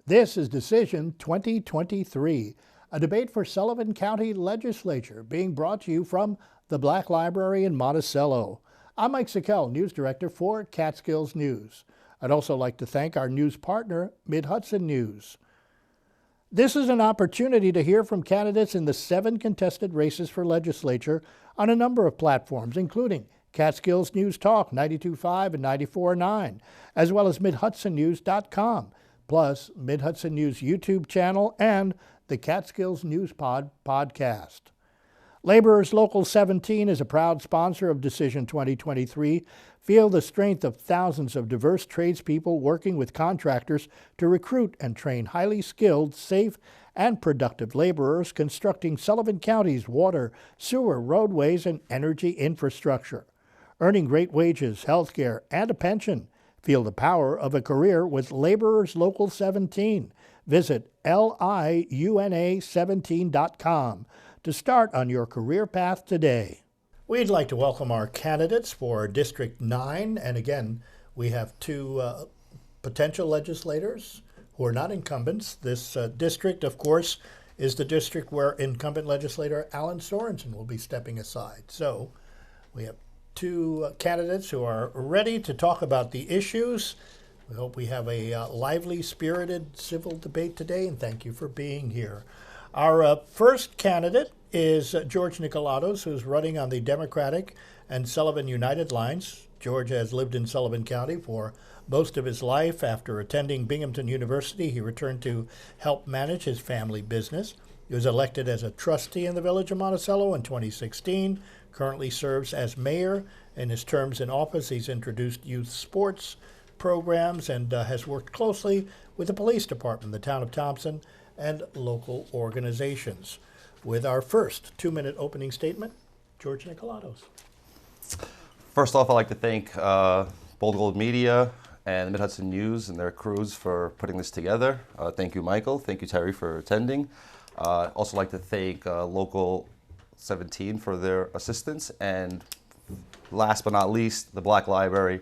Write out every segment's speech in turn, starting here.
This is Decision 2023, a debate for Sullivan County Legislature being brought to you from the Black Library in Monticello. I'm Mike Sickell, News Director for Catskills News. I'd also like to thank our news partner, Mid-Hudson News. This is an opportunity to hear from candidates in the 7 contested races for legislature on a number of platforms, including Catskills News Talk 92.5 and 94.9, as well as MidHudsonNews.com, plus Mid-Hudson News YouTube channel and the Catskills News podcast. Laborers Local 17 is a proud sponsor of Decision 2023. Feel the strength of thousands of diverse tradespeople working with contractors to recruit and train highly skilled, safe, and productive laborers constructing Sullivan County's water, sewer, roadways, and energy infrastructure. Earning great wages, health care, and a pension. Feel the power of a career with Laborers Local 17. Visit liuna17.com to start on your career path today. We'd like to welcome our candidates for District 9. And again, we have 2 potential legislators who are not incumbents. This district, of course, is the district where incumbent legislator Alan Sorensen will be stepping aside. So we have 2 candidates who are ready to talk about the issues. We hope we have a lively, spirited, civil debate today, and thank you for being here. Our first candidate is George Nikolados, who's running on the Democratic and Sullivan United lines. George has lived in Sullivan County for most of his life. After attending Binghamton University, he returned to help manage his family business. He was elected as a trustee in the Village of Monticello in 2016, currently serves as mayor. In his terms in office, he's introduced youth sports programs and has worked closely with the police department, the town of Thompson, and local organizations. With our first 2-minute opening statement, George Nikolados. First off, I'd like to thank Bold Gold Media and Mid-Hudson News and their crews for putting this together. Thank you, Michael. Thank you, Terry, for attending. Also like to thank Local 17 for their assistance, and last but not least, the Black Library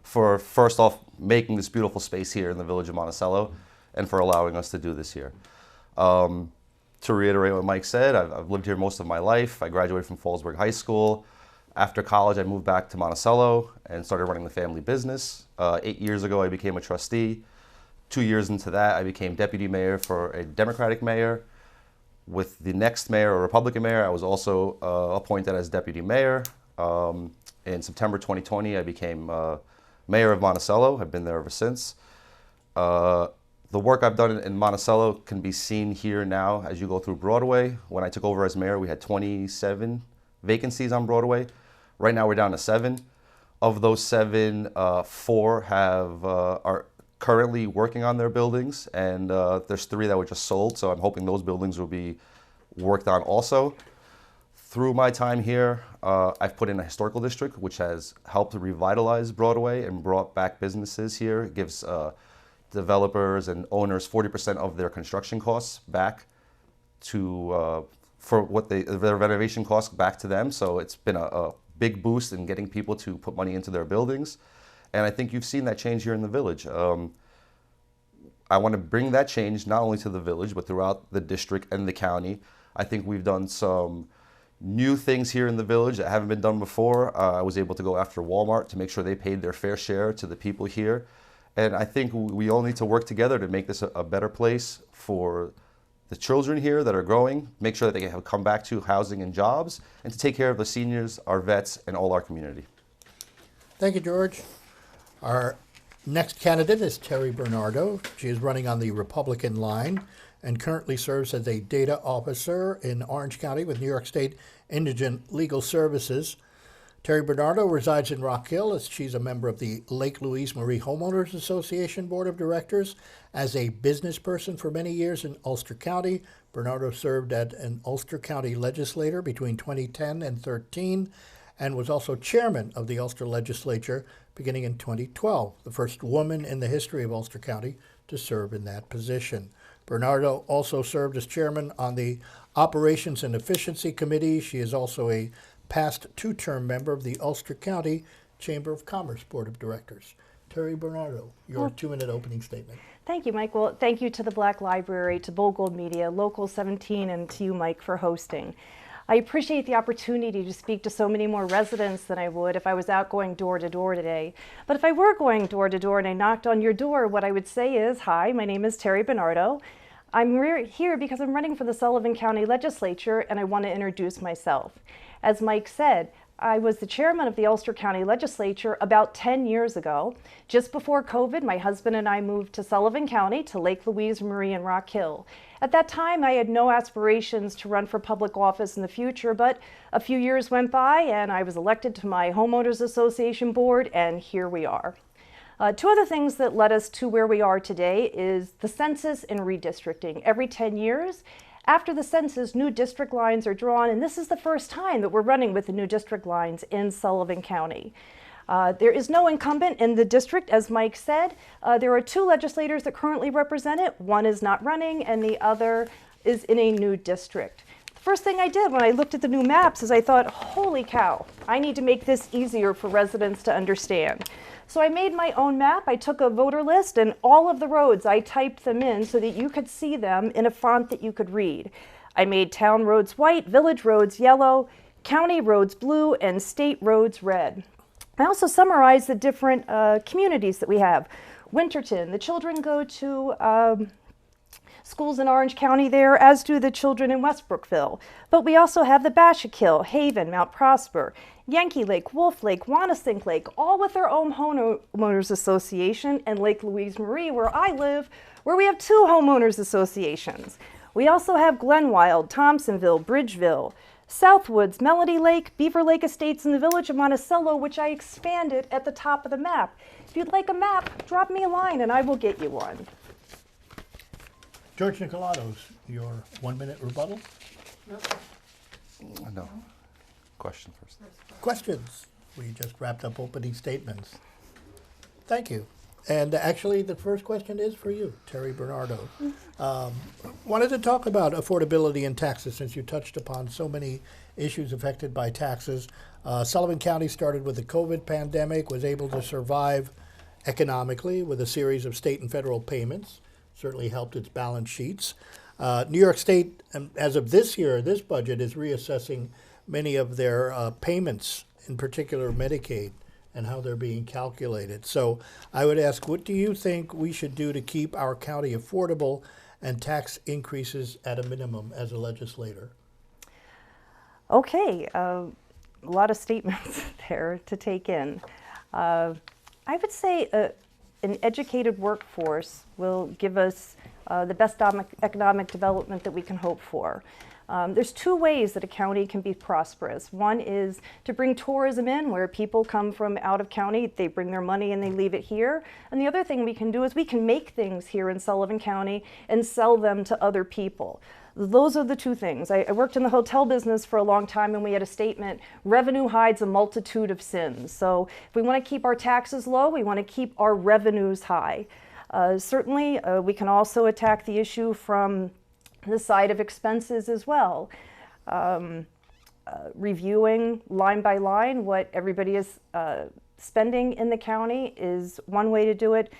for, first off, making this beautiful space here in the Village of Monticello and for allowing us to do this here. To reiterate what Mike said, I've lived here most of my life. I graduated from Fallsburg High School. After college, I moved back to Monticello and started running the family business. 8 years ago, I became a trustee. 2 years into that, I became deputy mayor for a Democratic mayor. With the next mayor, a Republican mayor, I was also appointed as deputy mayor. In September 2020, I became mayor of Monticello. I've been there ever since. The work I've done in Monticello can be seen here now as you go through Broadway. When I took over as mayor, we had 27 vacancies on Broadway. Right now, we're down to 7. Of those 7, 4 are currently working on their buildings, and there's 3 that were just sold, so I'm hoping those buildings will be worked on also. Through my time here, I've put in a historical district, which has helped revitalize Broadway and brought back businesses here. It gives developers and owners 40% of their construction costs back to, for what their renovation costs back to them. So it's been a big boost in getting people to put money into their buildings. And I think you've seen that change here in the village. I want to bring that change not only to the village, but throughout the district and the county. I think we've done some new things here in the village that haven't been done before. I was able to go after Walmart to make sure they paid their fair share to the people here. And I think we all need to work together to make this a better place for the children here that are growing, make sure that they can come back to housing and jobs, and to take care of the seniors, our vets, and all our community. Thank you, George. Our next candidate is Terry Bernardo. She is running on the Republican line and currently serves as a data officer in Orange County with New York State Indigent Legal Services. Terry Bernardo resides in Rock Hill as she's a member of the Lake Louise Marie Homeowners Association Board of Directors. As a business person for many years in Ulster County, Bernardo served as an Ulster County legislator between 2010 and 2013 and was also chairman of the Ulster Legislature beginning in 2012, the first woman in the history of Ulster County to serve in that position. Bernardo also served as chairman on the Operations and Efficiency Committee. She is also a past 2-term member of the Ulster County Chamber of Commerce Board of Directors. Terry Bernardo, your 2-minute opening statement. Thank you, Mike. Well, thank you to the Black Library, to Bold Gold Media, Local 17, and to you, Mike, for hosting. I appreciate the opportunity to speak to so many more residents than I would if I was out going door to door today. But if I were going door to door and I knocked on your door, what I would say is, hi, my name is Terry Bernardo. I'm here because I'm running for the Sullivan County Legislature and I want to introduce myself. As Mike said, I was the chairman of the Ulster County Legislature about 10 years ago. Just before COVID, my husband and I moved to Sullivan County, to Lake Louise, Marie, and Rock Hill. At that time, I had no aspirations to run for public office in the future, but a few years went by and I was elected to my Homeowners Association board, and here we are. Two other things that led us to where we are today is the census and redistricting. Every 10 years, after the census, new district lines are drawn, and this is the first time that we're running with the new district lines in Sullivan County. There is no incumbent in the district, as Mike said. There are 2 legislators that currently represent it. One is not running, and the other is in a new district. The first thing I did when I looked at the new maps is I thought, holy cow, I need to make this easier for residents to understand. So I made my own map. I took a voter list and all of the roads, I typed them in so that you could see them in a font that you could read. I made town roads white, village roads yellow, county roads blue, and state roads red. I also summarized the different communities that we have. Winterton, the children go to schools in Orange County there, as do the children in Westbrookville. But we also have the Bashakill, Haven, Mount Prosper, Yankee Lake, Wolf Lake, Wanasink Lake, all with their own homeowners association, and Lake Louise Marie, where I live, where we have 2 homeowners associations. We also have Glenwild, Thompsonville, Bridgeville, Southwoods, Melody Lake, Beaver Lake Estates, and the village of Monticello, which I expanded at the top of the map. If you'd like a map, drop me a line and I will get you one. George Nikolados, your 1-minute rebuttal. No. Question first. Questions? We just wrapped up opening statements. Thank you. And actually, the first question is for you, Terry Bernardo. Wanted to talk about affordability and taxes, since you touched upon so many issues affected by taxes. Sullivan County started with the COVID pandemic, was able to survive economically with a series of state and federal payments. Certainly helped its balance sheets. New York State, as of this year, this budget is reassessing many of their payments, in particular Medicaid, and how they're being calculated. So I would ask, what do you think we should do to keep our county affordable and tax increases at a minimum as a legislator? Okay, a lot of statements there to take in. I would say an educated workforce will give us the best economic development that we can hope for. There's 2 ways that a county can be prosperous. One is to bring tourism in, where people come from out of county, they bring their money and they leave it here. And the other thing we can do is we can make things here in Sullivan County and sell them to other people. Those are the 2 things. I worked in the hotel business for a long time, and we had a statement, revenue hides a multitude of sins. So if we want to keep our taxes low, we want to keep our revenues high. Certainly, we can also attack the issue from the side of expenses as well. Reviewing line by line what everybody is spending in the county is one way to do it.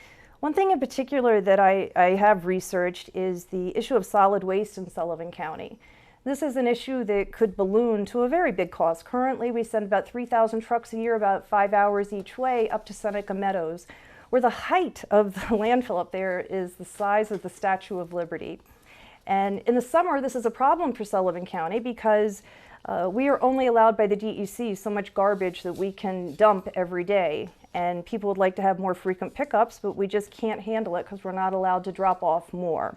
One thing in particular that I have researched is the issue of solid waste in Sullivan County. This is an issue that could balloon to a very big cost. Currently, we send about 3,000 trucks a year, about 5 hours each way, up to Seneca Meadows, where the height of the landfill up there is the size of the Statue of Liberty. And in the summer, this is a problem for Sullivan County because we are only allowed by the DEC so much garbage that we can dump every day. And people would like to have more frequent pickups, but we just can't handle it because we're not allowed to drop off more.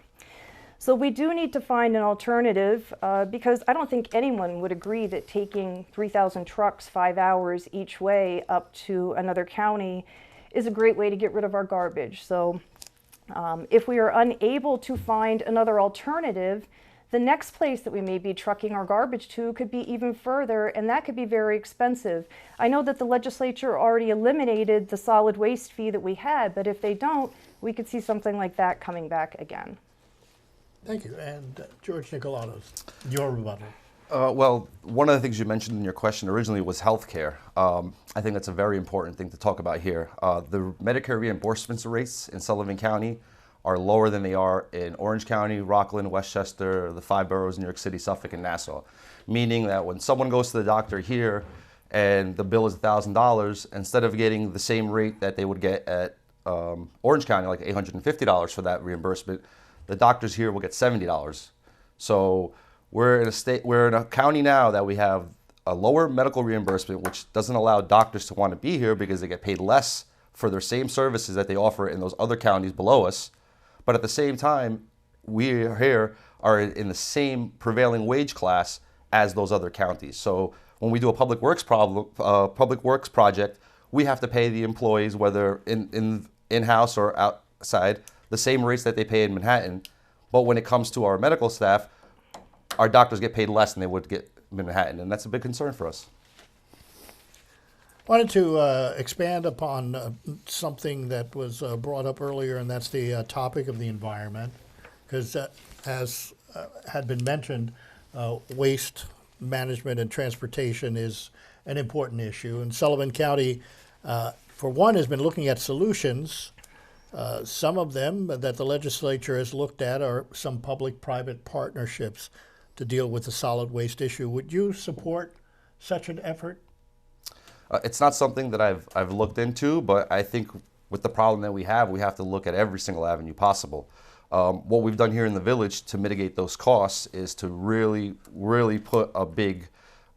So we do need to find an alternative because I don't think anyone would agree that taking 3,000 trucks 5 hours each way up to another county is a great way to get rid of our garbage. So if we are unable to find another alternative, the next place that we may be trucking our garbage to could be even further, and that could be very expensive. I know that the legislature already eliminated the solid waste fee that we had, but if they don't, we could see something like that coming back again. Thank you. And George Nikolados, your rebuttal. Well, one of the things you mentioned in your question originally was healthcare. I think that's a very important thing to talk about here. The Medicare reimbursement rates in Sullivan County are lower than they are in Orange County, Rockland, Westchester, the 5 boroughs, New York City, Suffolk, and Nassau. Meaning that when someone goes to the doctor here and the bill is $1,000, instead of getting the same rate that they would get at Orange County, like $850 for that reimbursement, the doctors here will get $70. So we're in a county now that we have a lower medical reimbursement, which doesn't allow doctors to want to be here because they get paid less for their same services that they offer in those other counties below us. But at the same time, we here are in the same prevailing wage class as those other counties. So when we do a public works project, we have to pay the employees, whether in-house or outside, the same rates that they pay in Manhattan. But when it comes to our medical staff, our doctors get paid less than they would get in Manhattan, and that's a big concern for us. Wanted to expand upon something that was brought up earlier, and that's the topic of the environment, because as had been mentioned, waste management and transportation is an important issue. And Sullivan County, for one, has been looking at solutions. Some of them that the legislature has looked at are some public-private partnerships to deal with the solid waste issue. Would you support such an effort? It's not something that I've looked into, but I think with the problem that we have to look at every single avenue possible. What we've done here in the village to mitigate those costs is to really, really put a big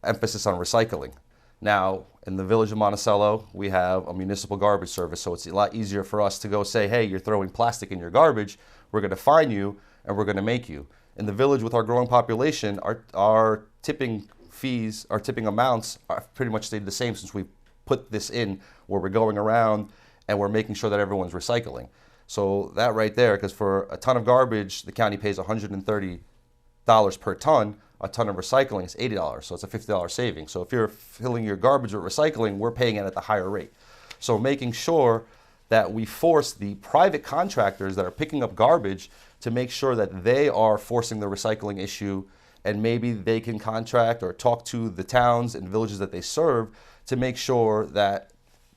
emphasis on recycling. Now, in the village of Monticello, we have a municipal garbage service, so it's a lot easier for us to go say, hey, you're throwing plastic in your garbage, we're going to fine you, and we're going to make you. In the village, with our growing population, our tipping fees, our tipping amounts are pretty much stayed the same since we put this in, where we're going around and we're making sure that everyone's recycling. So that right there, because for a ton of garbage, the county pays $130 per ton. A ton of recycling is $80, so it's a $50 saving. So if you're filling your garbage with recycling, we're paying it at the higher rate. So making sure that we force the private contractors that are picking up garbage to make sure that they are forcing the recycling issue, and maybe they can contract or talk to the towns and villages that they serve to make sure that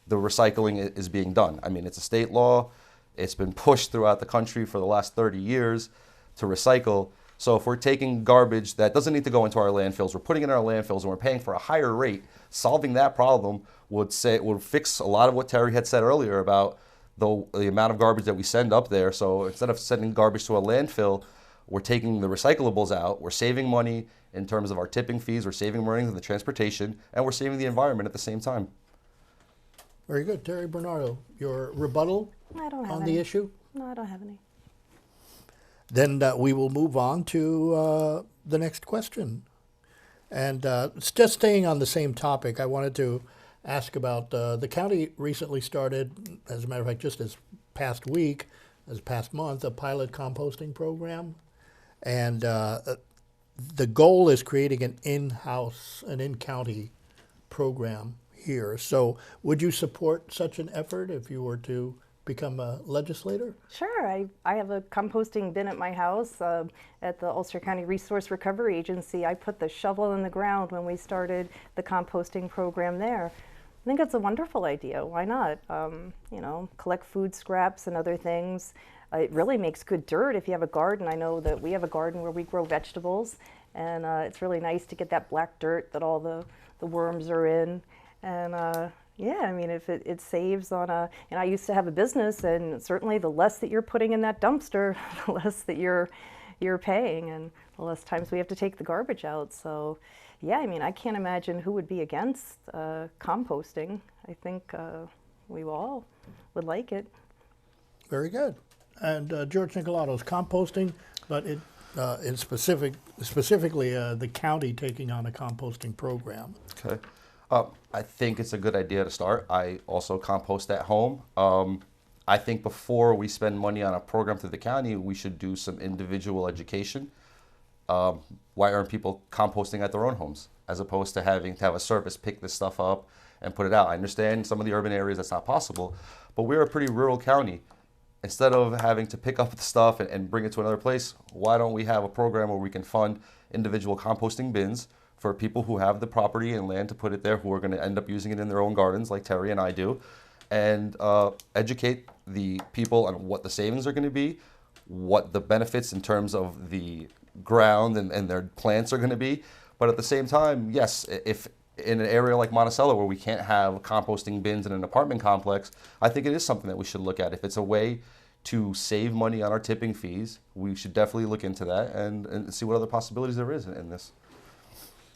the recycling is being done. I mean, it's a state law. It's been pushed throughout the country for the last 30 years to recycle. So if we're taking garbage that doesn't need to go into our landfills, we're putting it in our landfills and we're paying for a higher rate, solving that problem would fix a lot of what Terry had said earlier about the amount of garbage that we send up there. So instead of sending garbage to a landfill, we're taking the recyclables out, we're saving money in terms of our tipping fees, we're saving money in the transportation, and we're saving the environment at the same time. Very good. Terry Bernardo, your rebuttal on the issue? No, I don't have any. Then we will move on to the next question. And just staying on the same topic, I wanted to ask about the county recently started, as a matter of fact, just this past month, a pilot composting program. And the goal is creating an in-county program here. So would you support such an effort if you were to become a legislator? Sure. I have a composting bin at my house at the Ulster County Resource Recovery Agency. I put the shovel in the ground when we started the composting program there. I think it's a wonderful idea. Why not? Collect food scraps and other things. It really makes good dirt if you have a garden. I know that we have a garden where we grow vegetables, and it's really nice to get that black dirt that all the worms are in. And yeah, I mean, if it saves on and I used to have a business, and certainly the less that you're putting in that dumpster, the less that you're paying, and the less times we have to take the garbage out. So yeah, I mean, I can't imagine who would be against composting. I think we all would like it. Very good. And George Nikolados, composting, but specifically the county taking on a composting program. Okay. I think it's a good idea to start. I also compost at home. I think before we spend money on a program through the county, we should do some individual education. Why aren't people composting at their own homes as opposed to having to have a service pick this stuff up and put it out? I understand some of the urban areas that's not possible, but we're a pretty rural county. Instead of having to pick up the stuff and bring it to another place, why don't we have a program where we can fund individual composting bins for people who have the property and land to put it there, who are going to end up using it in their own gardens like Terry and I do, and educate the people on what the savings are going to be, what the benefits in terms of the ground and their plants are going to be. But at the same time, yes, if in an area like Monticello where we can't have composting bins in an apartment complex, I think it is something that we should look at. If it's a way to save money on our tipping fees, we should definitely look into that and see what other possibilities there is in this.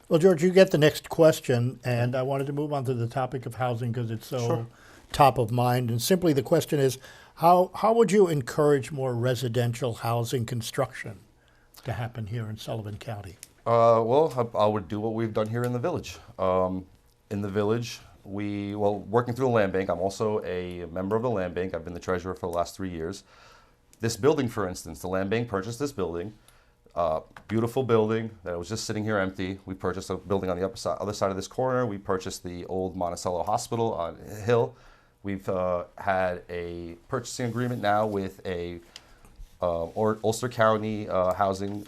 Well, George, you get the next question, and I wanted to move on to the topic of housing because it's so Sure. top of mind. And simply the question is, how would you encourage more residential housing construction to happen here in Sullivan County? Well, I would do what we've done here in the village. In the village, working through the land bank, I'm also a member of the land bank. I've been the treasurer for the last 3 years. This building, for instance, the land bank purchased this building, beautiful building that was just sitting here empty. We purchased a building on the other side of this corner. We purchased the old Monticello Hospital on a hill. We've had a purchasing agreement now with a Ulster County housing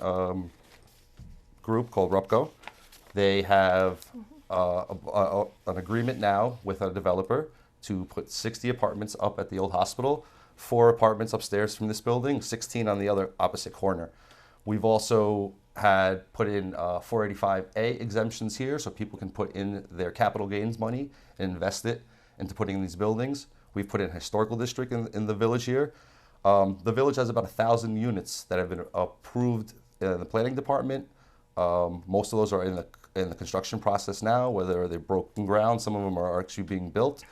group called RUPCO. They have an agreement now with a developer to put 60 apartments up at the old hospital, 4 apartments upstairs from this building, 16 on the other opposite corner. We've also had put in 485A exemptions here so people can put in their capital gains money and invest it into putting in these buildings. We've put in a historical district in the village here. The village has about 1,000 units that have been approved in the planning department. Most of those are in the construction process now, whether they're broken ground, some of them are actually being built.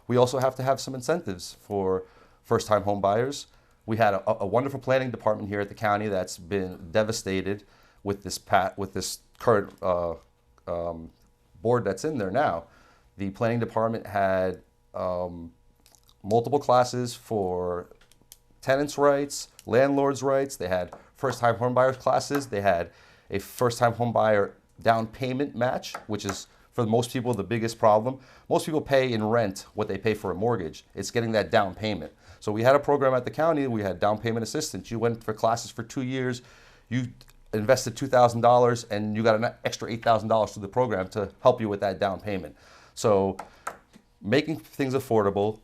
We also have to have some incentives for first-time home buyers. We had a wonderful planning department here at the county that's been devastated with this current board that's in there now. The planning department had multiple classes for tenants' rights, landlords' rights. They had first-time home buyers classes. They had a first-time home buyer down payment match, which is for most people the biggest problem. Most people pay in rent what they pay for a mortgage. It's getting that down payment. So we had a program at the county. We had down payment assistance. You went for classes for 2 years. You invested $2,000 and you got an extra $8,000 through the program to help you with that down payment. So making things affordable,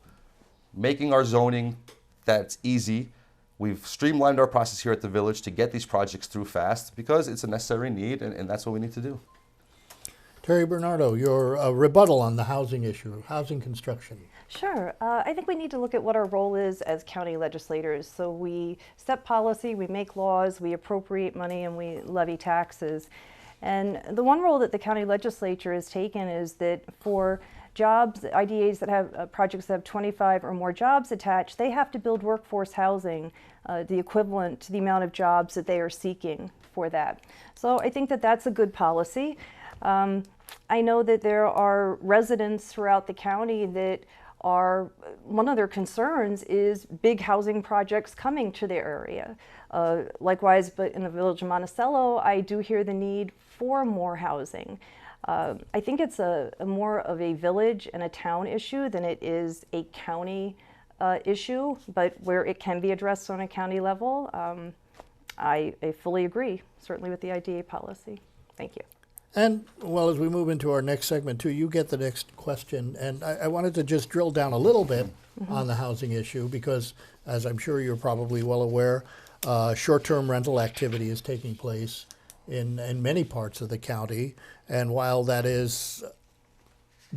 making our zoning that's easy. We've streamlined our process here at the village to get these projects through fast because it's a necessary need, and that's what we need to do. Terry Bernardo, your rebuttal on the housing issue, housing construction. Sure. I think we need to look at what our role is as county legislators. So we set policy, we make laws, we appropriate money, and we levy taxes. And the one role that the county legislature has taken is that for jobs, IDAs that have projects that have 25 or more jobs attached, they have to build workforce housing, the equivalent to the amount of jobs that they are seeking for that. So I think that that's a good policy. I know that there are residents throughout the county that are, one of their concerns is big housing projects coming to their area. Likewise, but in the village of Monticello, I do hear the need for more housing. I think it's a more of a village and a town issue than it is a county issue, but where it can be addressed on a county level, I fully agree, certainly with the IDA policy. Thank you. And, well, as we move into our next segment, too, you get the next question. And I wanted to just drill down a little bit on the housing issue because, as I'm sure you're probably well aware, short-term rental activity is taking place in many parts of the county. And while that is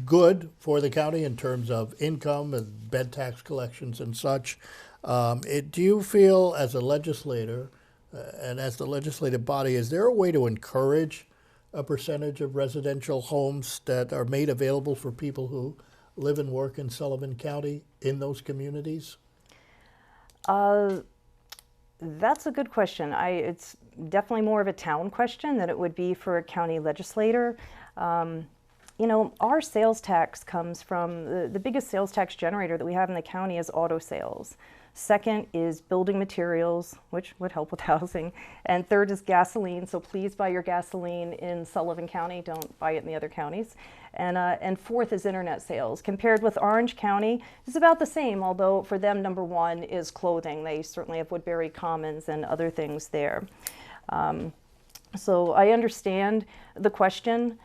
good for the county in terms of income and bed tax collections and such, do you feel as a legislator and as the legislative body, is there a way to encourage a percentage of residential homes that are made available for people who live and work in Sullivan County in those communities? That's a good question. It's definitely more of a town question than it would be for a county legislator. You know, our sales tax comes from, the biggest sales tax generator that we have in the county is auto sales. Second is building materials, which would help with housing. And third is gasoline, so please buy your gasoline in Sullivan County, don't buy it in the other counties. And fourth is internet sales. Compared with Orange County, it's about the same, although for them, number one is clothing. They certainly have Woodbury Commons and other things there. So I understand the question.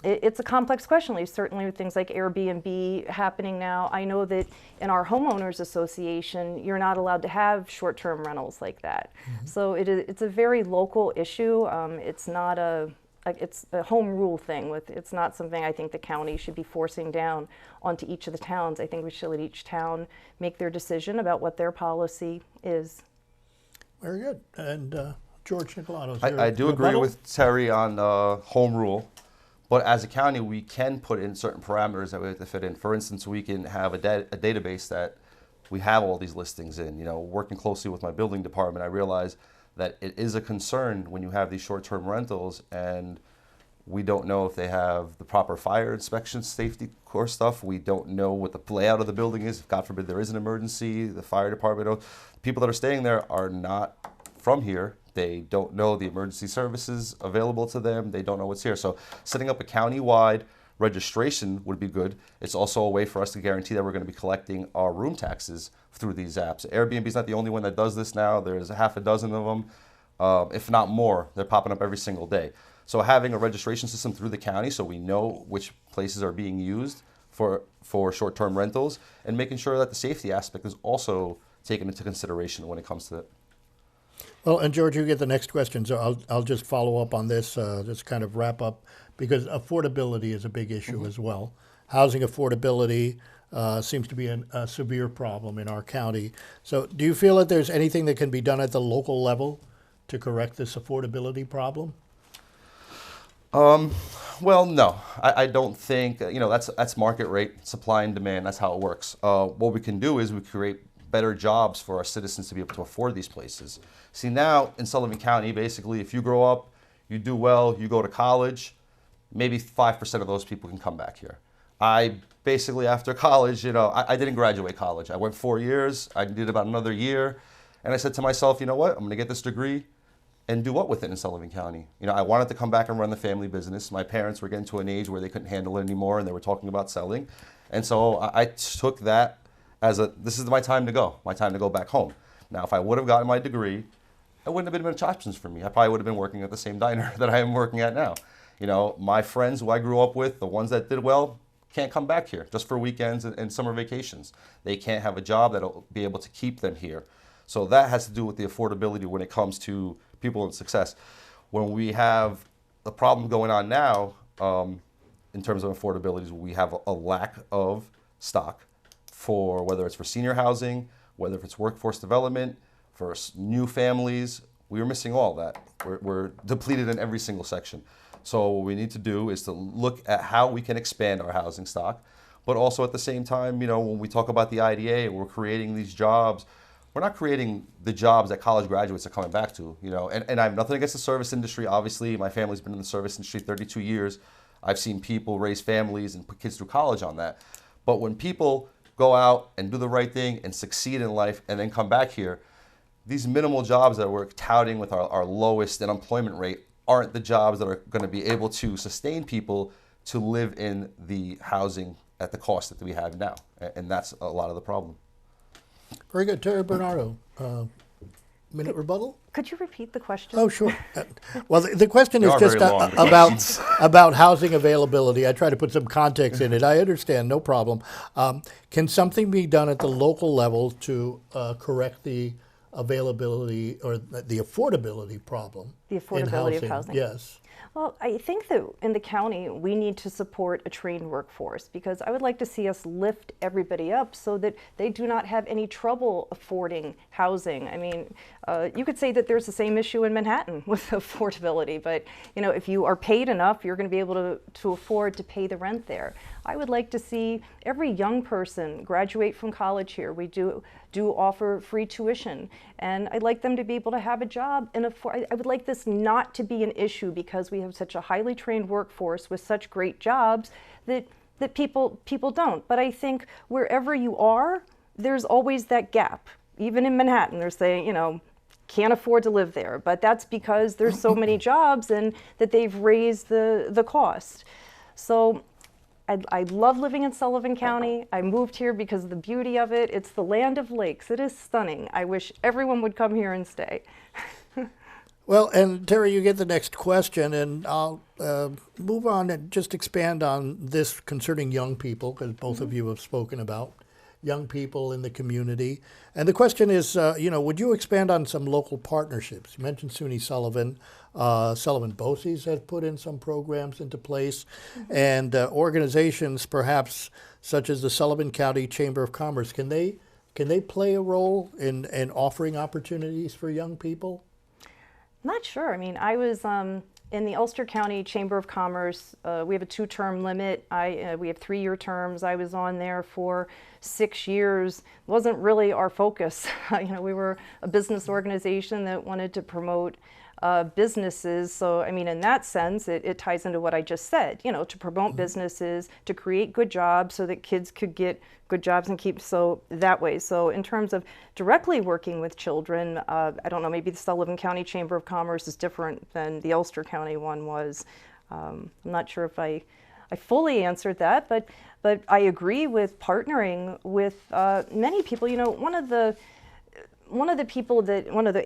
It's a complex question. Certainly with things like Airbnb happening now. I know that in our homeowners association, you're not allowed to have short-term rentals like that. So it's a very local issue. It's not it's a home rule thing. It's not something I think the county should be forcing down onto each of the towns. I think we should let each town make their decision about what their policy is. Very good. And George Nikolados. I do agree with Terry on home rule, but as a county, we can put in certain parameters that we have to fit in. For instance, we can have a database that we have all these listings in. You know, working closely with my building department, I realize that it is a concern when you have these short-term rentals and we don't know if they have the proper fire inspection, safety core stuff. We don't know what the layout of the building is. If God forbid there is an emergency, the fire department, people that are staying there are not from here. They don't know the emergency services available to them. They don't know what's here. So setting up a county-wide registration would be good. It's also a way for us to guarantee that we're going to be collecting our room taxes through these apps. Airbnb is not the only one that does this now. There's a half a dozen of them, if not more. They're popping up every single day. So having a registration system through the county so we know which places are being used for short-term rentals and making sure that the safety aspect is also taken into consideration when it comes to it. Well, and George, you get the next question, so I'll just follow up on this, just kind of wrap up, because affordability is a big issue as well. Housing affordability seems to be a severe problem in our county. So do you feel that there's anything that can be done at the local level to correct this affordability problem? Well, no, I don't think, that's market rate, supply and demand. That's how it works. What we can do is we create better jobs for our citizens to be able to afford these places. See, now in Sullivan County, basically, if you grow up, you do well, you go to college, maybe 5% of those people can come back here. I basically, after college, I didn't graduate college. I went 4 years, I did about another year, and I said to myself, you know what, I'm gonna get this degree and do what with it in Sullivan County? I wanted to come back and run the family business. My parents were getting to an age where they couldn't handle it anymore and they were talking about selling. And so I took that as this is my time to go back home. Now, if I would have gotten my degree, it wouldn't have been much options for me. I probably would have been working at the same diner that I am working at now. My friends who I grew up with, the ones that did well, can't come back here just for weekends and summer vacations. They can't have a job that'll be able to keep them here. So that has to do with the affordability when it comes to people in success. When we have the problem going on now, in terms of affordability, we have a lack of stock for whether it's for senior housing, whether it's workforce development, for new families. We are missing all that. We're depleted in every single section. So what we need to do is to look at how we can expand our housing stock, but also at the same time, when we talk about the IDA, we're creating these jobs. We're not creating the jobs that college graduates are coming back to, and I have nothing against the service industry. Obviously, my family's been in the service industry 32 years. I've seen people raise families and put kids through college on that. But when people go out and do the right thing and succeed in life and then come back here, these minimal jobs that we're touting with our lowest unemployment rate aren't the jobs that are going to be able to sustain people to live in the housing at the cost that we have now. And that's a lot of the problem. Very good. Terry Bernardo, minute rebuttal? Could you repeat the question? Oh, sure. Well, the question is just about housing availability. I try to put some context in it. I understand, no problem. Can something be done at the local level to correct the availability or the affordability problem? The affordability of housing. Yes. Well, I think that in the county, we need to support a trained workforce, because I would like to see us lift everybody up so that they do not have any trouble affording housing. I mean, you could say that there's the same issue in Manhattan with affordability, but if you are paid enough, you're going to be able to afford to pay the rent there. I would like to see every young person graduate from college here. We do offer free tuition, and I'd like them to be able to have a job. And I would like this not to be an issue, because we have such a highly trained workforce with such great jobs that people don't. But I think wherever you are, there's always that gap. Even in Manhattan, they're saying, can't afford to live there, but that's because there's so many jobs and that they've raised the cost. So I love living in Sullivan County. I moved here because of the beauty of it. It's the land of lakes. It is stunning. I wish everyone would come here and stay. Well, and Terry, you get the next question, and I'll move on and just expand on this concerning young people, because both of you have spoken about young people in the community. And the question is, would you expand on some local partnerships? You mentioned SUNY Sullivan. Sullivan BOCES has put in some programs into place, and organizations perhaps such as the Sullivan County Chamber of Commerce, can they play a role in offering opportunities for young people? Not sure. I mean, I was in the Ulster County Chamber of Commerce. We have a 2-term limit. We have 3-year terms. I was on there for 6 years. It wasn't really our focus. We were a business organization that wanted to promote businesses. So, I mean, in that sense, it ties into what I just said, to promote businesses, to create good jobs so that kids could get good jobs and keep so that way. So in terms of directly working with children, I don't know, maybe the Sullivan County Chamber of Commerce is different than the Ulster County one was. I'm not sure if I fully answered that, but I agree with partnering with many people. One of the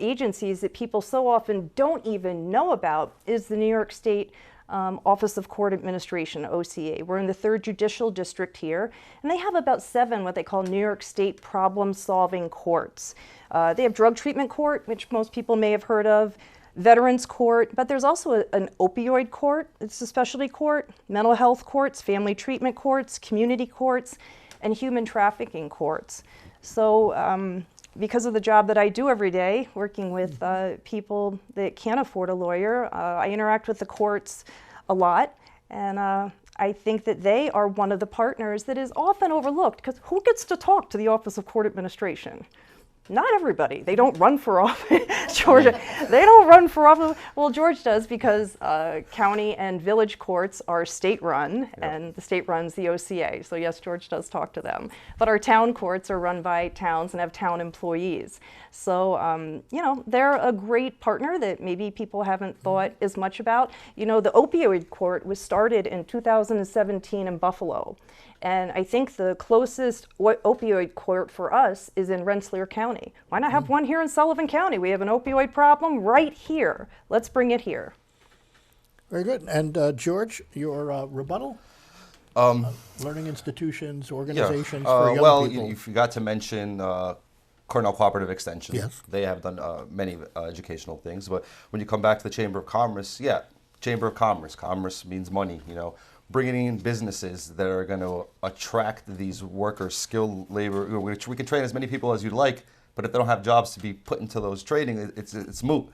agencies that people so often don't even know about is the New York State Office of Court Administration, OCA. We're in the 3rd Judicial District here, and they have about 7 what they call New York State problem-solving courts. They have drug treatment court, which most people may have heard of, veterans court, but there's also an opioid court. It's a specialty court, mental health courts, family treatment courts, community courts, and human trafficking courts. So because of the job that I do every day, working with people that can't afford a lawyer, I interact with the courts a lot, and I think that they are one of the partners that is often overlooked, because who gets to talk to the Office of Court Administration? Not everybody. They don't run for office. George, they don't run for office. Well, George does, because county and village courts are state-run, and the state runs the OCA. So yes, George does talk to them. But our town courts are run by towns and have town employees. So, they're a great partner that maybe people haven't thought as much about. The opioid court was started in 2017 in Buffalo. And I think the closest opioid court for us is in Rensselaer County. Why not have one here in Sullivan County? We have an opioid problem right here. Let's bring it here. Very good. And George, your rebuttal? Learning institutions, organizations for young people. You forgot to mention Cornell Cooperative Extension. Yes. They have done many educational things. But when you come back to the Chamber of Commerce, Chamber of Commerce. Commerce means money, bringing in businesses that are going to attract these workers, skilled labor, which we can train as many people as you'd like, but if they don't have jobs to be put into those training, it's moot.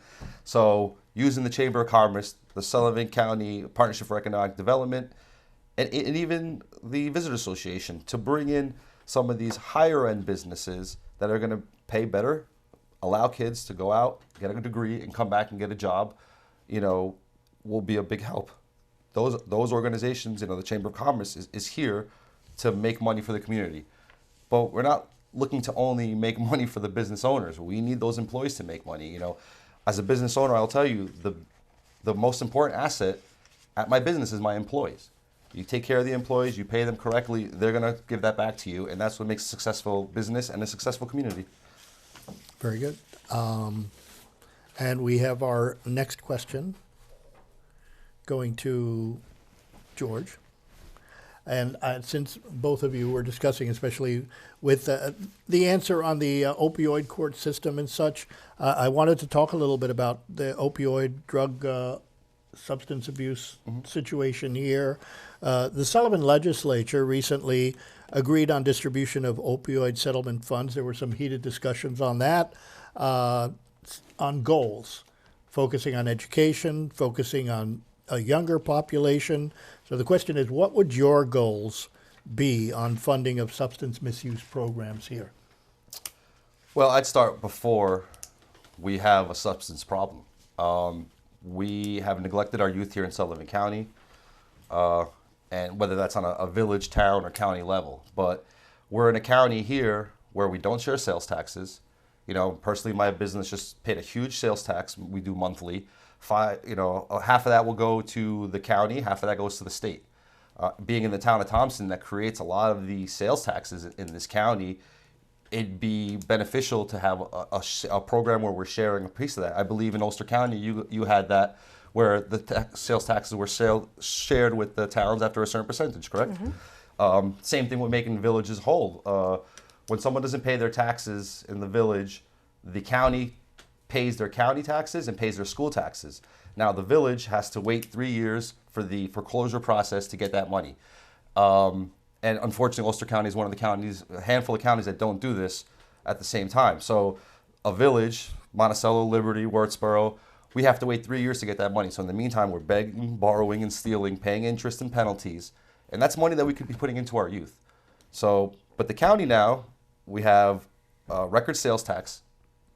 So using the Chamber of Commerce, the Sullivan County Partnership for Economic Development, and even the Visitor Association to bring in some of these higher end businesses that are going to pay better, allow kids to go out, get a degree, and come back and get a job, will be a big help. Those organizations, the Chamber of Commerce is here to make money for the community. But we're not looking to only make money for the business owners. We need those employees to make money. As a business owner, I'll tell you, the most important asset at my business is my employees. You take care of the employees, you pay them correctly, they're going to give that back to you, and that's what makes a successful business and a successful community. Very good. And we have our next question going to George. And since both of you were discussing, especially with the answer on the opioid court system and such, I wanted to talk a little bit about the opioid drug substance abuse situation here. The Sullivan legislature recently agreed on distribution of opioid settlement funds. There were some heated discussions on that, on goals, focusing on education, focusing on a younger population. So the question is, what would your goals be on funding of substance misuse programs here? Well, I'd start before we have a substance problem. We have neglected our youth here in Sullivan County, and whether that's on a village, town, or county level. But we're in a county here where we don't share sales taxes. Personally, my business just paid a huge sales tax. We do monthly. Half of that will go to the county, half of that goes to the state. Being in the town of Thompson, that creates a lot of the sales taxes in this county. it'd be beneficial to have a program where we're sharing a piece of that. I believe in Ulster County, you had that where the sales taxes were shared with the towns after a certain percentage, correct? Same thing with making villages whole. When someone doesn't pay their taxes in the village, the county pays their county taxes and pays their school taxes. Now the village has to wait 3 years for the foreclosure process to get that money. And unfortunately, Ulster County is one of the counties, a handful of counties that don't do this at the same time. So a village, Monticello, Liberty, Wurtsboro, we have to wait 3 years to get that money. So in the meantime, we're begging, borrowing, and stealing, paying interest and penalties. And that's money that we could be putting into our youth. So, but the county now, we have record sales tax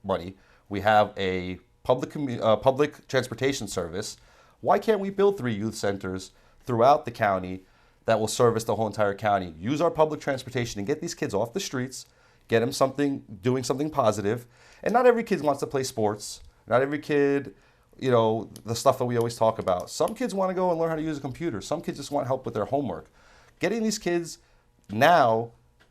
money. We have a public transportation service. Why can't we build 3 youth centers throughout the county that will service the whole entire county? Use our public transportation and get these kids off the streets, get them doing something positive. And not every kid wants to play sports. Not every kid, the stuff that we always talk about. Some kids want to go and learn how to use a computer. Some kids just want help with their homework. Getting these kids now,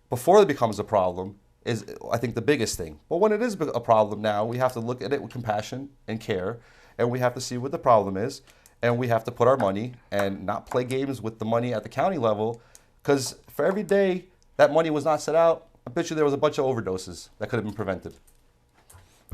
before it becomes a problem, is, I think, the biggest thing. But when it is a problem now, we have to look at it with compassion and care, and we have to see what the problem is, and we have to put our money and not play games with the money at the county level, because for every day that money was not set out, I bet you there was a bunch of overdoses that could have been prevented.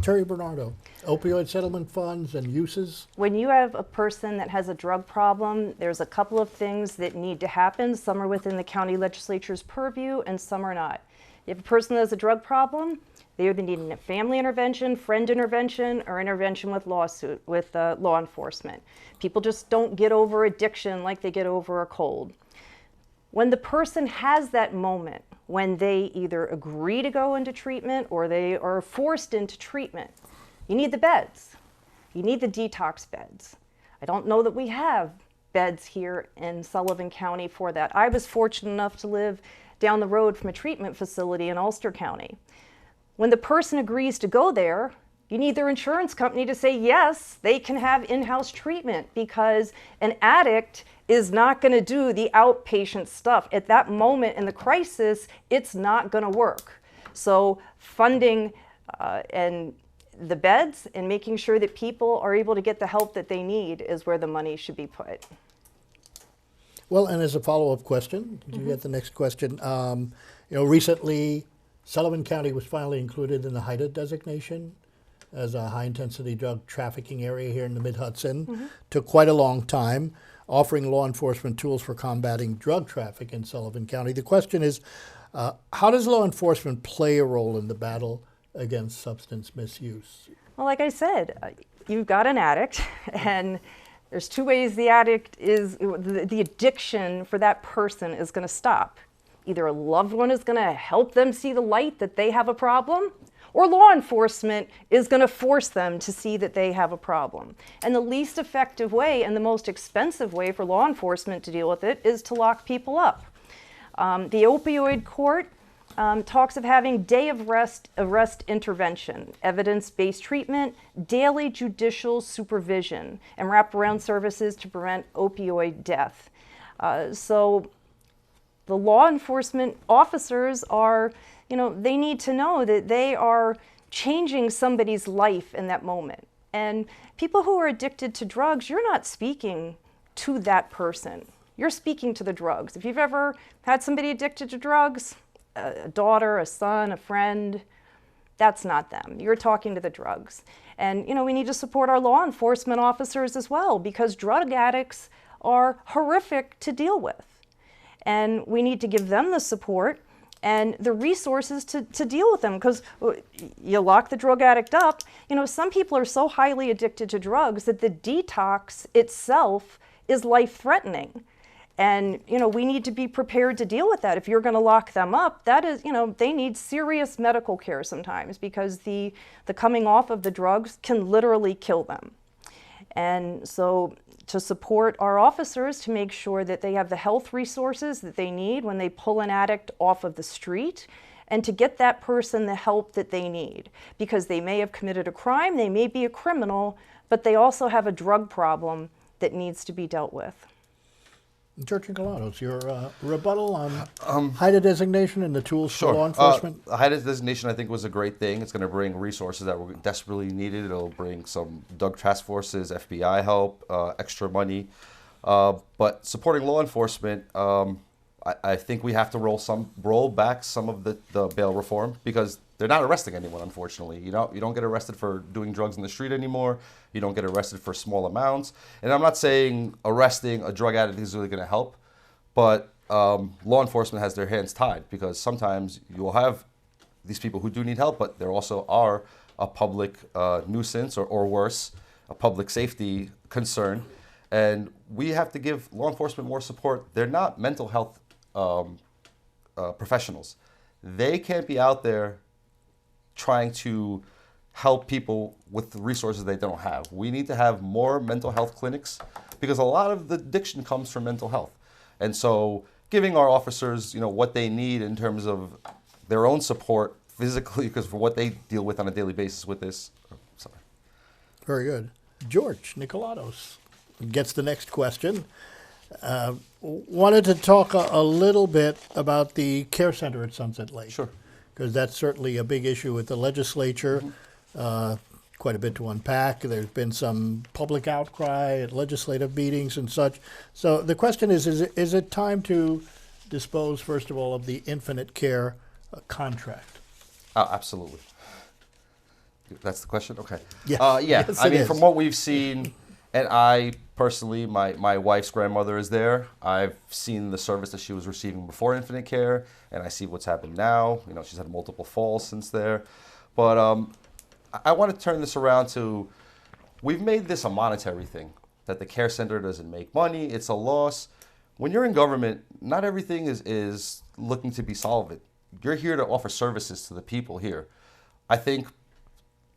Terry Bernardo, opioid settlement funds and uses. When you have a person that has a drug problem, there's a couple of things that need to happen. Some are within the county legislature's purview and some are not. If a person has a drug problem, they either need a family intervention, friend intervention, or intervention with law enforcement. People just don't get over addiction like they get over a cold. When the person has that moment, when they either agree to go into treatment or they are forced into treatment, you need the beds. You need the detox beds. I don't know that we have beds here in Sullivan County for that. I was fortunate enough to live down the road from a treatment facility in Ulster County. When the person agrees to go there, you need their insurance company to say, yes, they can have in-house treatment, because an addict is not going to do the outpatient stuff. At that moment in the crisis, it's not going to work. So funding and the beds and making sure that people are able to get the help that they need is where the money should be put. Well, and as a follow-up question, you get the next question. Recently, Sullivan County was finally included in the HIDTA designation as a high-intensity drug trafficking area here in the Mid-Hudson. Took quite a long time, offering law enforcement tools for combating drug traffic in Sullivan County. The question is, how does law enforcement play a role in the battle against substance misuse? Well, like I said, you've got an addict, and there's two ways the addiction for that person is going to stop. Either a loved one is going to help them see the light that they have a problem, or law enforcement is going to force them to see that they have a problem. And the least effective way and the most expensive way for law enforcement to deal with it is to lock people up. The opioid court talks of having day of arrest intervention, evidence-based treatment, daily judicial supervision, and wraparound services to prevent opioid death. So the law enforcement officers are, they need to know that they are changing somebody's life in that moment. And people who are addicted to drugs, you're not speaking to that person. You're speaking to the drugs. If you've ever had somebody addicted to drugs, a daughter, a son, a friend, that's not them. You're talking to the drugs. And, we need to support our law enforcement officers as well, because drug addicts are horrific to deal with. And we need to give them the support and the resources to deal with them, because you lock the drug addict up. Some people are so highly addicted to drugs that the detox itself is life-threatening. And, we need to be prepared to deal with that. If you're going to lock them up, that is, they need serious medical care sometimes, because the coming off of the drugs can literally kill them. And so to support our officers to make sure that they have the health resources that they need when they pull an addict off of the street, and to get that person the help that they need, because they may have committed a crime, they may be a criminal, but they also have a drug problem that needs to be dealt with. George Nikolados, your rebuttal on HIDA designation and the tools for law enforcement? HIDA designation, I think, was a great thing. It's going to bring resources that were desperately needed. It'll bring some drug task forces, FBI help, extra money. But supporting law enforcement, I think we have to roll back some of the bail reform, because they're not arresting anyone, unfortunately. You don't get arrested for doing drugs in the street anymore. You don't get arrested for small amounts. And I'm not saying arresting a drug addict is really going to help, but law enforcement has their hands tied, because sometimes you will have these people who do need help, but there also are a public nuisance or worse, a public safety concern. And we have to give law enforcement more support. They're not mental health professionals. They can't be out there trying to help people with the resources they don't have. We need to have more mental health clinics, because a lot of the addiction comes from mental health. And so giving our officers, what they need in terms of their own support physically, because for what they deal with on a daily basis with this. Sorry. Very good. George Nikolados gets the next question. Wanted to talk a little bit about the care center at Sunset Lake. Sure. Because that's certainly a big issue with the legislature. Quite a bit to unpack. There's been some public outcry at legislative meetings and such. So the question is it time to dispose, first of all, of the Infinite Care contract? Absolutely. That's the question? Okay. Yeah. Yes, I mean, from what we've seen, and I personally, my wife's grandmother is there. I've seen the service that she was receiving before Infinite Care, and I see what's happened now. She's had multiple falls since there. But I want to turn this around to, we've made this a monetary thing, that the care center doesn't make money, it's a loss. When you're in government, not everything is looking to be solvent. You're here to offer services to the people here. I think,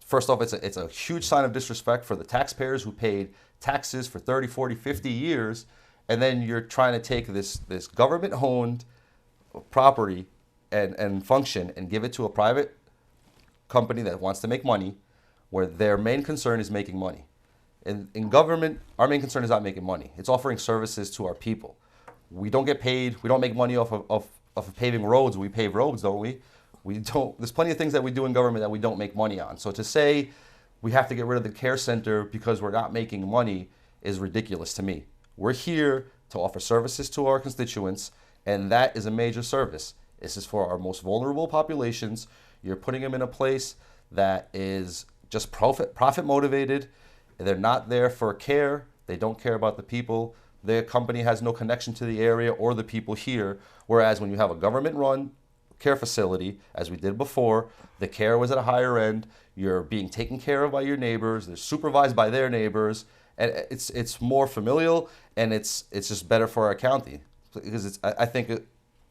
first off, it's a huge sign of disrespect for the taxpayers who paid taxes for 30, 40, 50 years, and then you're trying to take this government-owned property and function and give it to a private company that wants to make money, where their main concern is making money. In government, our main concern is not making money. It's offering services to our people. We don't get paid. We don't make money off of paving roads. We pave roads, don't we? We don't. There's plenty of things that we do in government that we don't make money on. So to say we have to get rid of the care center because we're not making money is ridiculous to me. We're here to offer services to our constituents, and that is a major service. This is for our most vulnerable populations. You're putting them in a place that is just profit motivated. They're not there for care. They don't care about the people. Their company has no connection to the area or the people here. Whereas when you have a government-run care facility, as we did before, the care was at a higher end. You're being taken care of by your neighbors. They're supervised by their neighbors, and it's more familial, and it's just better for our county, because I think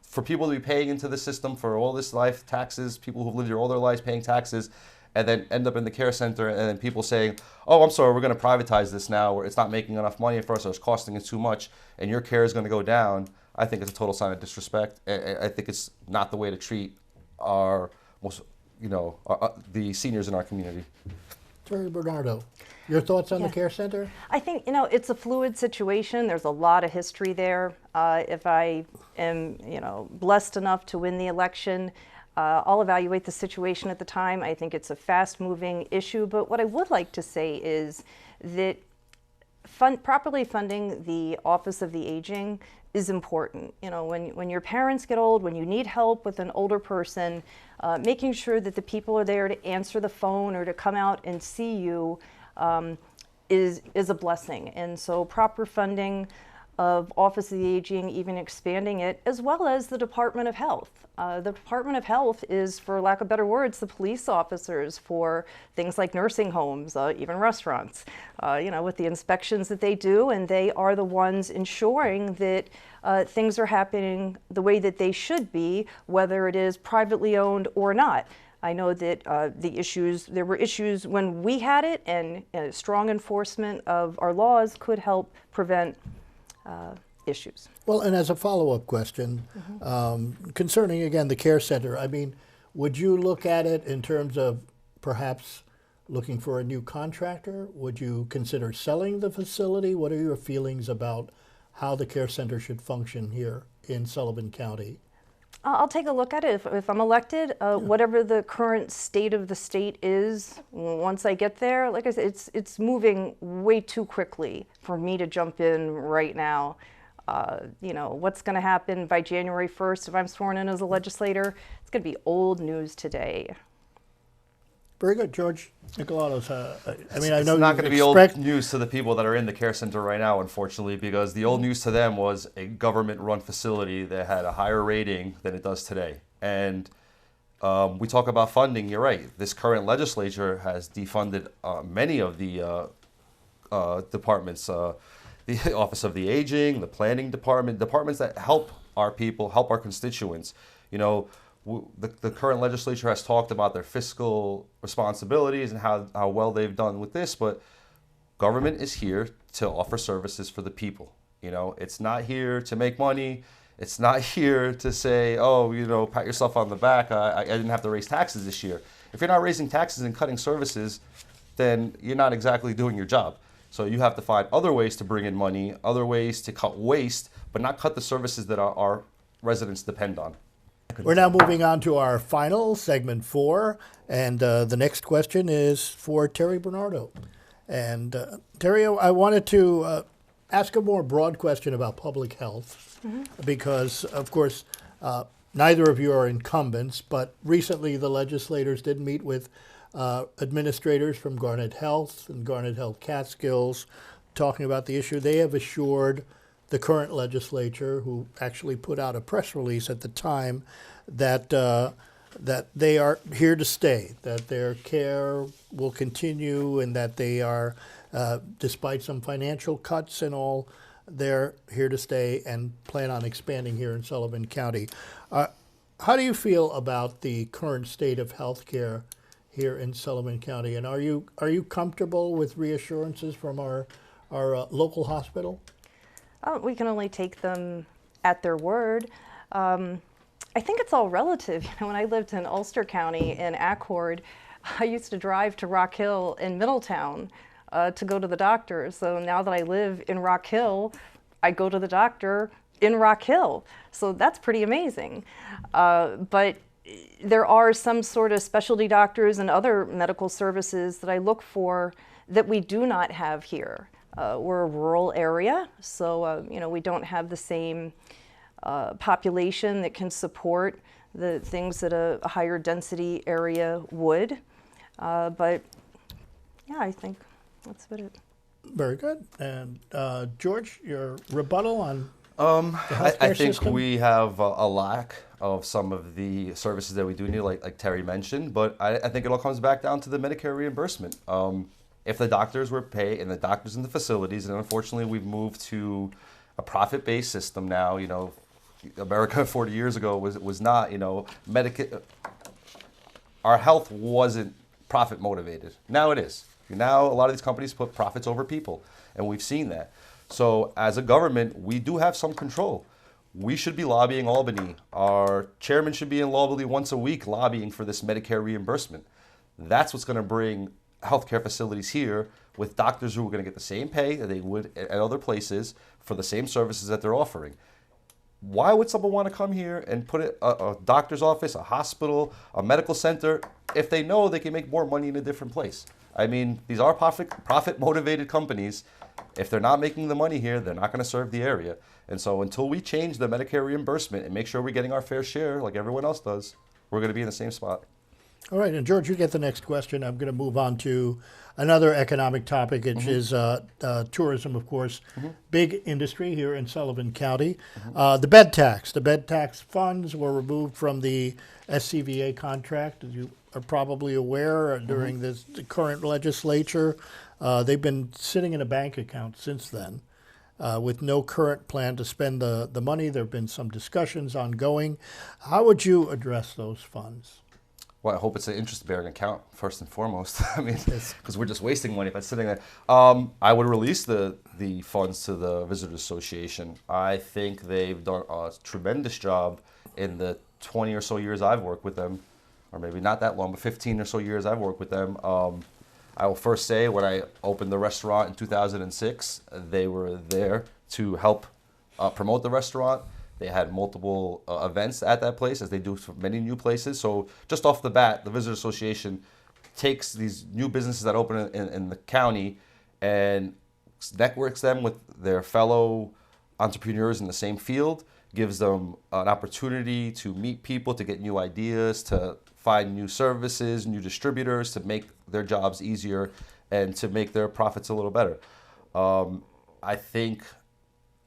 for people to be paying into the system for all this life, taxes, people who've lived here all their lives paying taxes, and then end up in the care center, and then people saying, oh, I'm sorry, we're going to privatize this now, or it's not making enough money for us, or it's costing us too much, and your care is going to go down. I think it's a total sign of disrespect. I think it's not the way to treat our most, the seniors in our community. Bernardo, your thoughts on the care center? I think, it's a fluid situation. There's a lot of history there. If I am, blessed enough to win the election, I'll evaluate the situation at the time. I think it's a fast-moving issue. But what I would like to say is that properly funding the Office of the Aging is important. When your parents get old, when you need help with an older person, making sure that the people are there to answer the phone or to come out and see you is a blessing. And so proper funding of Office of the Aging, even expanding it, as well as the Department of Health. The Department of Health is, for lack of better words, the police officers for things like nursing homes, even restaurants, with the inspections that they do, and they are the ones ensuring that things are happening the way that they should be, whether it is privately owned or not. I know that there were issues when we had it, and strong enforcement of our laws could help prevent issues. Well, and as a follow-up question, concerning, again, the care center, I mean, would you look at it in terms of perhaps looking for a new contractor? Would you consider selling the facility? What are your feelings about how the care center should function here in Sullivan County? I'll take a look at it if I'm elected. Whatever the current state of the state is, once I get there, like I said, it's moving way too quickly for me to jump in right now. You know, what's going to happen by January 1st if I'm sworn in as a legislator, it's going to be old news today. Very good, George Nikolados. I mean, I know it's not going to be old expect news to the people that are in the care center right now, unfortunately, because the old news to them was a government-run facility that had a higher rating than it does today. And we talk about funding. You're right. This current legislature has defunded many of the departments, the Office of the Aging, the Planning Department, departments that help our people, help our constituents. You know, the current legislature has talked about their fiscal responsibilities and how well they've done with this, but government is here to offer services for the people. You know, it's not here to make money. It's not here to say, oh, you know, pat yourself on the back. I didn't have to raise taxes this year. If you're not raising taxes and cutting services, then you're not exactly doing your job. So you have to find other ways to bring in money, other ways to cut waste, but not cut the services that our residents depend on. We're now moving on to our final, segment 4, and the next question is for Terry Bernardo. And Terry, I wanted to ask a more broad question about public health, because, of course, neither of you are incumbents, but recently the legislators did meet with administrators from Garnet Health and Garnet Health Catskills talking about the issue. They have assured the current legislature, who actually put out a press release at the time, that that they are here to stay, that their care will continue, and that they are, despite some financial cuts and all, they're here to stay and plan on expanding here in Sullivan County. How do you feel about the current state of health care here in Sullivan County, and are you comfortable with reassurances from our local hospital? We can only take them at their word. I think it's all relative. You know, when I lived in Ulster County in Accord, I used to drive to Rock Hill in Middletown to go to the doctor. So now that I live in Rock Hill, I go to the doctor in Rock Hill. So that's pretty amazing. But there are some sort of specialty doctors and other medical services that I look for that we do not have here. We're a rural area, so you know, we don't have the same population that can support the things that a higher density area would. But yeah, I think that's about it. Very good. And George, your rebuttal on the I healthcare think system? we have a lack of some of the services that we do need, like Terry mentioned, but I think it all comes back down to the Medicare reimbursement. If the doctors were paid, and the doctors in the facilities, and unfortunately we've moved to a profit-based system now. You know, America 40 years ago was not, you know, our health wasn't profit motivated. Now it is. Now a lot of these companies put profits over people, and we've seen that. So as a government, we do have some control. We should be lobbying Albany. Our chairman should be in Albany once a week lobbying for this Medicare reimbursement. That's what's going to bring healthcare facilities here with doctors who are going to get the same pay that they would at other places for the same services that they're offering. Why would someone want to come here and put a doctor's office, a hospital, a medical center, if they know they can make more money in a different place? I mean, these are profit-motivated companies. If they're not making the money here, they're not going to serve the area. And so until we change the Medicare reimbursement and make sure we're getting our fair share like everyone else does, we're going to be in the same spot. All right, and George, you get the next question. I'm going to move on to another economic topic, which is tourism, of course. Big industry here in Sullivan County. The bed tax. The bed tax funds were removed from the SCVA contract, as you are probably aware, during the current legislature. They've been sitting in a bank account since then with no current plan to spend the money. There have been some discussions ongoing. How would you address those funds? Well, I hope it's an interest-bearing account, first and foremost. I mean, because we're just wasting money if it's sitting there. I would release the funds to the Visitors Association. I think they've done a tremendous job in the 20 or so years I've worked with them, or maybe not that long, but 15 or so years I've worked with them. I will first say, when I opened the restaurant in 2006, they were there to help promote the restaurant. They had multiple events at that place, as they do for many new places. So just off the bat, the Visitor Association takes these new businesses that open in the county and networks them with their fellow entrepreneurs in the same field, gives them an opportunity to meet people, to get new ideas, to find new services, new distributors, to make their jobs easier and to make their profits a little better. I think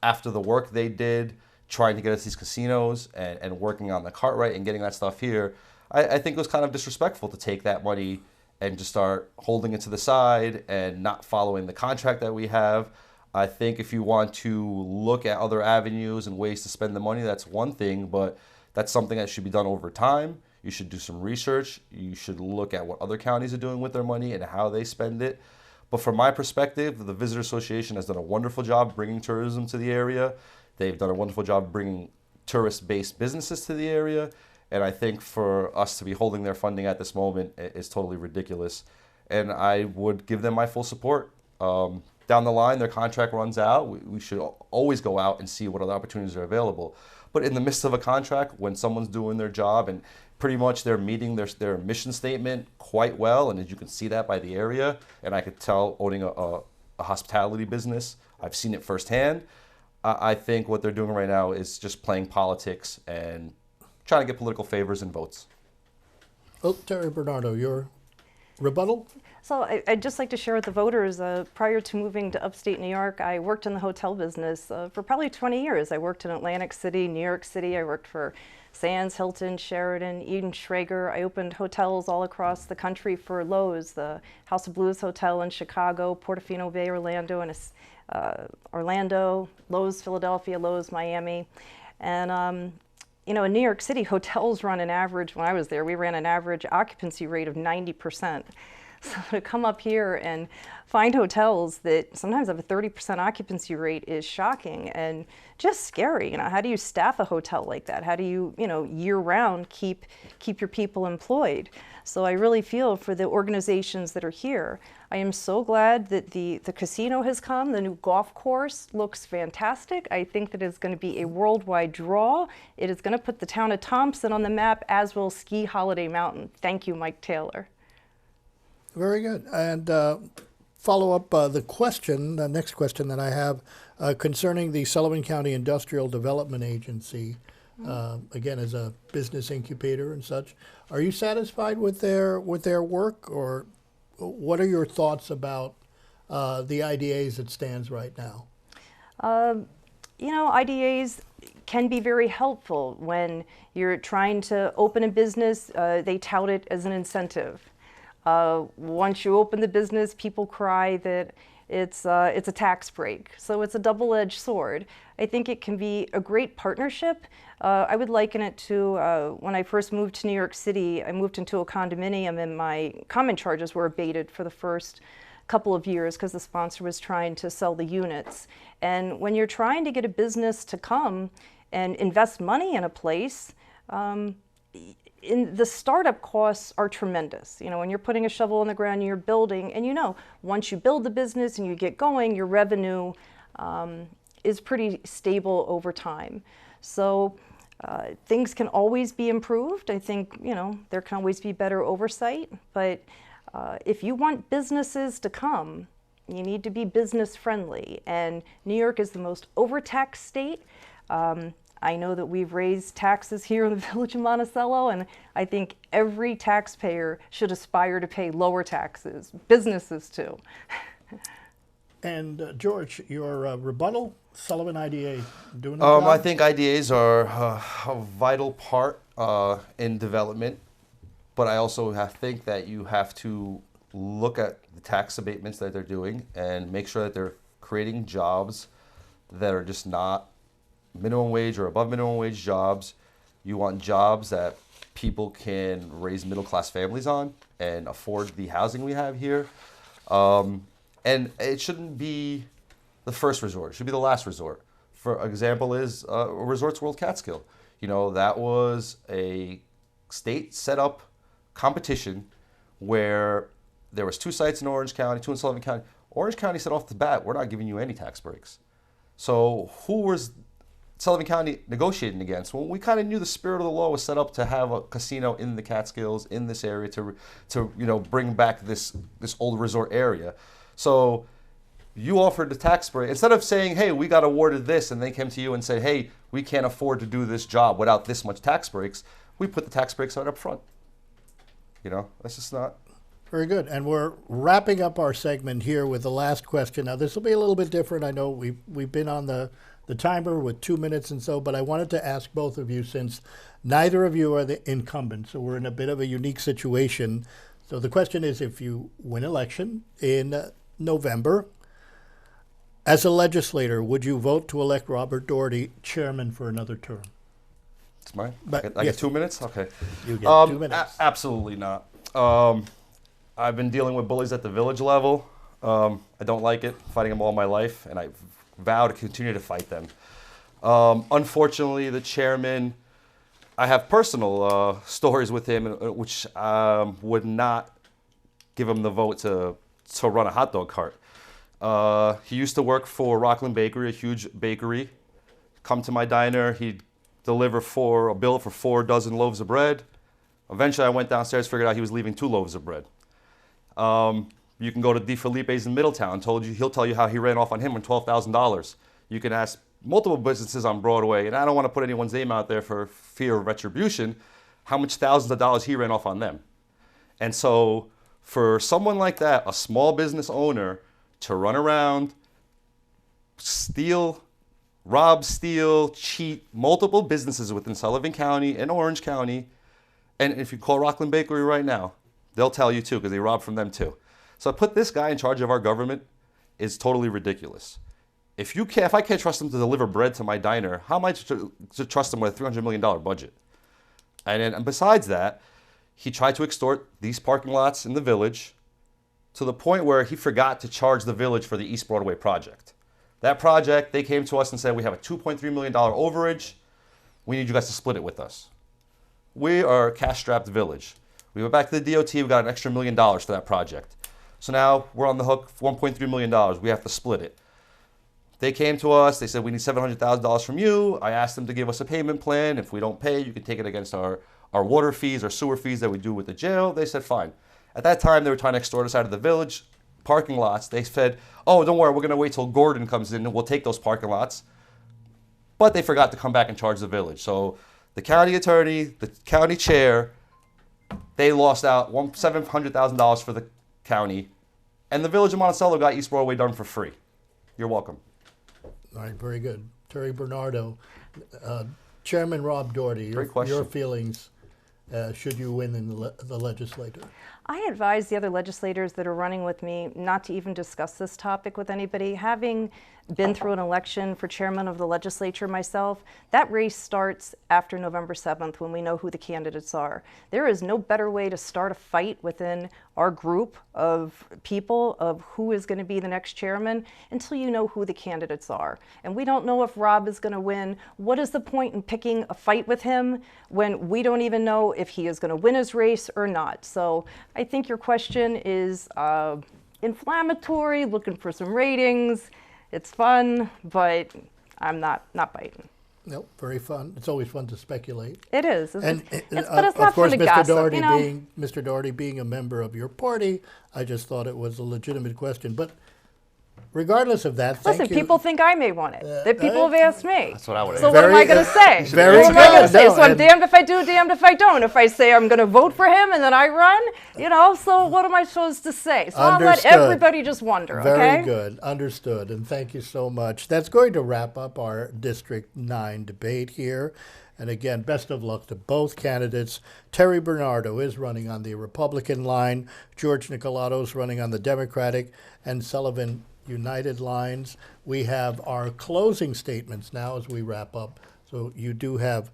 after the work they did, trying to get us these casinos and working on the Cartwright and getting that stuff here, I think it was kind of disrespectful to take that money and just start holding it to the side and not following the contract that we have. I think if you want to look at other avenues and ways to spend the money, that's one thing, but that's something that should be done over time. You should do some research. You should look at what other counties are doing with their money and how they spend it. But from my perspective, the Visitor Association has done a wonderful job bringing tourism to the area. They've done a wonderful job bringing tourist-based businesses to the area. And I think for us to be holding their funding at this moment is totally ridiculous. And I would give them my full support. Down the line, their contract runs out. We should always go out and see what other opportunities are available. But in the midst of a contract, when someone's doing their job and pretty much they're meeting their mission statement quite well, and as you can see that by the area, and I could tell owning a hospitality business, I've seen it firsthand. I think what they're doing right now is just playing politics and trying to get political favors and votes. Well, Terry Bernardo, your rebuttal? So I'd just like to share with the voters, prior to moving to upstate New York, I worked in the hotel business for probably 20 years. I worked in Atlantic City, New York City. I worked for Sands, Hilton, Sheraton, Eden Schrager. I opened hotels all across the country for Lowe's, the House of Blues Hotel in Chicago, Portofino Bay, Orlando, and Orlando, Lowe's, Philadelphia, Lowe's, Miami. And you know, in New York City, hotels run an average, when I was there, we ran an average occupancy rate of 90%. So to come up here and find hotels that sometimes have a 30% occupancy rate is shocking and just scary. You know, how do you staff a hotel like that? How do you, year round keep your people employed? So I really feel for the organizations that are here. I am so glad that the casino has come. The new golf course looks fantastic. I think that it's going to be a worldwide draw. It is going to put the town of Thompson on the map, as will Ski Holiday Mountain. Thank you, Mike Taylor. Very good. And follow up the next question that I have concerning the Sullivan County Industrial Development Agency, again, as a business incubator and such. Are you satisfied with their work, or what are your thoughts about the IDAs that stands right now? IDAs can be very helpful when you're trying to open a business. They tout it as an incentive. Once you open the business, people cry that it's a tax break. So it's a double-edged sword. I think it can be a great partnership. I would liken it to when I first moved to New York City. I moved into a condominium and my common charges were abated for the first couple of years because the sponsor was trying to sell the units. And when you're trying to get a business to come and invest money in a place, the startup costs are tremendous. When you're putting a shovel in the ground and you're building, and once you build the business and you get going, your revenue is pretty stable over time. So things can always be improved. I think, there can always be better oversight, but if you want businesses to come, you need to be business friendly. And New York is the most overtaxed state. I know that we've raised taxes here in the village of Monticello, and I think every taxpayer should aspire to pay lower taxes, businesses too. And George, your rebuttal, Sullivan IDA doing the job? I think IDAs are a vital part in development, but I also think that you have to look at the tax abatements that they're doing and make sure that they're creating jobs that are just not minimum wage or above minimum wage jobs. You want jobs that people can raise middle-class families on and afford the housing we have here. And it shouldn't be the first resort. It should be the last resort. For example is Resorts World Catskill. That was a state set up competition where there was 2 sites in Orange County, 2 in Sullivan County. Orange County said off the bat, we're not giving you any tax breaks. So who was Sullivan County negotiating against? Well, we kind of knew the spirit of the law was set up to have a casino in the Catskills, in this area, to bring back this old resort area. So you offered the tax break. Instead of saying, hey, we got awarded this, and they came to you and said, hey, we can't afford to do this job without this much tax breaks, we put the tax breaks right up front. That's just not... Very good. And we're wrapping up our segment here with the last question. Now, this will be a little bit different. I know we've been on the timer with 2 minutes and so, but I wanted to ask both of you, since neither of you are the incumbent, so we're in a bit of a unique situation. So the question is, if you win election in November, as a legislator, would you vote to elect Robert Doherty chairman for another term? It's mine? But, I yes. get 2 minutes? Okay. You get 2 minutes. Absolutely not. I've been dealing with bullies at the village level. I don't like it, fighting them all my life, and I vow to continue to fight them. Unfortunately, the chairman, I have personal stories with him, which would not give him the vote to run a hot dog cart. He used to work for Rockland Bakery, a huge bakery. Come to my diner, he'd deliver a bill for 4 dozen loaves of bread. Eventually, I went downstairs, figured out he was leaving 2 loaves of bread. You can go to D. Felipe's in Middletown. He'll tell you how he ran off on him with $12,000. You can ask multiple businesses on Broadway, and I don't want to put anyone's name out there for fear of retribution, how much thousands of dollars he ran off on them. And so for someone like that, a small business owner, to run around, rob, steal, cheat multiple businesses within Sullivan County and Orange County, and if you call Rockland Bakery right now, they'll tell you too, because they rob from them too. So I put this guy in charge of our government is totally ridiculous. If I can't trust him to deliver bread to my diner, how am I to trust him with a $300 million budget? And besides that, he tried to extort these parking lots in the village to the point where he forgot to charge the village for the East Broadway project. That project, they came to us and said, we have a $2.3 million overage. We need you guys to split it with us. We are a cash-strapped village. We went back to the DOT, we got an extra $1 million for that project. So now we're on the hook for $1.3 million. We have to split it. They came to us, they said, we need $700,000 from you. I asked them to give us a payment plan. If we don't pay, you can take it against our water fees or sewer fees that we do with the jail. They said, fine. At that time, they were trying to extort us out of the village parking lots. They said, oh, don't worry, we're gonna wait till Gordon comes in and we'll take those parking lots. But they forgot to come back and charge the village. So the county attorney, the county chair, they lost out $700,000 for the county, and the village of Monticello got East Broadway done for free. You're welcome. All right, very good. Terry Bernardo, Chairman Rob Doherty, your feelings should you win in the legislature? I advise the other legislators that are running with me not to even discuss this topic with anybody. Having been through an election for chairman of the legislature myself, that race starts after November 7th when we know who the candidates are. There is no better way to start a fight within our group of people of who is going to be the next chairman until you know who the candidates are. And we don't know if Rob is going to win. What is the point in picking a fight with him when we don't even know if he is going to win his race or not? So I think your question is inflammatory, looking for some ratings. It's fun, but I'm not biting. Nope, very fun. It's always fun to speculate. It is. But it's of not course, fun to Mr. gossip. Doherty, you know? Mr. Doherty being a member of your party, I just thought it was a legitimate question. But regardless of that, thank you. Listen, people think I may want it. That people have asked me. That's what I would So ask. what am I going to say? Very What am I going to good. say? No, So I'm and- damned if I do, damned if I don't. If I say I'm going to vote for him and then I run, so what am I supposed to say? So I'll let Understood. everybody just wonder, okay? Very good. Understood. And thank you so much. That's going to wrap up our District 9 debate here. And again, best of luck to both candidates. Terry Bernardo is running on the Republican line, George Nikolados running on the Democratic, and Sullivan United lines. We have our closing statements now as we wrap up. So you do have